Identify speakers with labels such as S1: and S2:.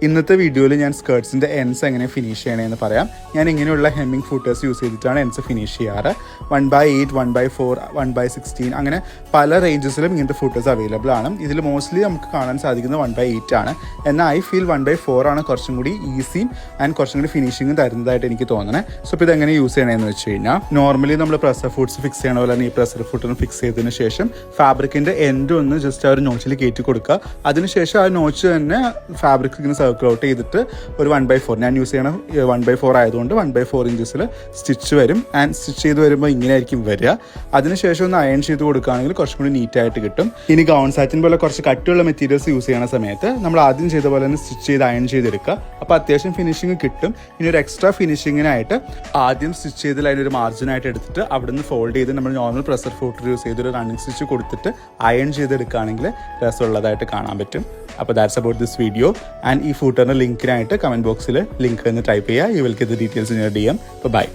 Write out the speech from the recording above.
S1: ഇന്നത്തെ വീഡിയോയിൽ ഞാൻ സ്കേർട്സിൻ്റെ എൻഡ്സ് എങ്ങനെ ഫിനിഷ് ചെയ്യണമെന്ന് പറയാം. ഞാൻ ഇങ്ങനെയുള്ള ഹെമ്മിങ് ഫൂട്ടേഴ്സ് യൂസ് ചെയ്തിട്ടാണ് എൻഡ്സ് ഫിനിഷ് ചെയ്യാറ്. 1/8, 1/4, 1/16 അങ്ങനെ പല റേഞ്ചസിലും ഇങ്ങനത്തെ ഫൂട്ടേഴ്സ് അവൈലബിൾ ആണ്. ഇതിൽ മോസ്റ്റ്ലി നമുക്ക് കാണാൻ സാധിക്കുന്നത് 1/8 ആണ്. എന്നാൽ ഐ ഫീൽ 1/4 ആണ് കുറച്ചും കൂടി ഈസിയും ആൻഡ് കുറച്ചും കൂടി ഫിനിഷിങ്ങും തരുന്നതായിട്ട് എനിക്ക് തോന്നുന്നത്. സോ ഇപ്പോൾ ഇതെങ്ങനെ യൂസ് ചെയ്യണമെന്ന് വെച്ച് കഴിഞ്ഞാൽ, നോർമലി നമ്മൾ പ്രസർ ഫുട്സ് ഫിക്സ് ചെയ്യണ പോലെ തന്നെ ഈ പ്രസർ ഫുട്ടിന് ഫിക്സ് ചെയ്തതിന് ശേഷം ഫാബ്രിക്കിൻ്റെ എൻഡ് ഒന്ന് ജസ്റ്റ് ആ ഒരു നോച്ചിൽ കയറ്റി കൊടുക്കുക. അതിനുശേഷം ആ നോച്ച് തന്നെ ഫാബ്രിക് ഇങ്ങനെ സർക്കിൾ ഔട്ട് ചെയ്തിട്ട് ഒരു 1/4, ഞാൻ യൂസ് ചെയ്യണം 1/4 ആയതുകൊണ്ട് 1/4 ഇഞ്ചസിൽ സ്റ്റിച്ച് വരും. ആൻഡ് സ്റ്റിച്ച് ചെയ്ത് വരുമ്പോൾ ഇങ്ങനെ ആയിരിക്കും വരിക. അതിനുശേഷം ഒന്ന് അയൺ ചെയ്ത് കൊടുക്കുകയാണെങ്കിൽ കുറച്ചും കൂടി നീറ്റായിട്ട് കിട്ടും. ഇനി ഗൗൺ സാറ്റിൻ പോലെ കുറച്ച് കട്ടിയുള്ള മെറ്റീരിയൽസ് യൂസ് ചെയ്യണ സമയത്ത് നമ്മൾ ആദ്യം ചെയ്ത പോലെ തന്നെ സ്റ്റിച്ച് ചെയ്ത് അയൺ ചെയ്തെടുക്കുക. അപ്പോൾ അത്യാവശ്യം ഫിനിഷിങ് കിട്ടും. ഇനി ഒരു എക്സ്ട്രാ ഫിനിഷിങ്ങിനായിട്ട് ആദ്യം സ്റ്റിച്ച് ചെയ്തതിൽ അതിനൊരു മാർജിനായിട്ട് എടുത്തിട്ട് അവിടെ നിന്ന് ഫോൾഡ് ചെയ്ത് നമ്മൾ നോർമൽ പ്രസർ ഫൂട്ടർ യൂസ് ചെയ്തൊരു റണ്ണിങ് സ്റ്റിച്ച് കൊടുത്തിട്ട് അയൺ ചെയ്തെടുക്കുകയാണെങ്കിൽ രസമുള്ളതായിട്ട് കാണാൻ പറ്റും. അപ്പോൾ that's about this video. And ഈ ഫൂട്ടറിൻ്റെ ലിങ്കിനായിട്ട് കമൻറ്റ് ബോക്സിൽ ലിങ്ക് എന്ന് ടൈപ്പ് ചെയ്യുക. You will get the details in your DM. By.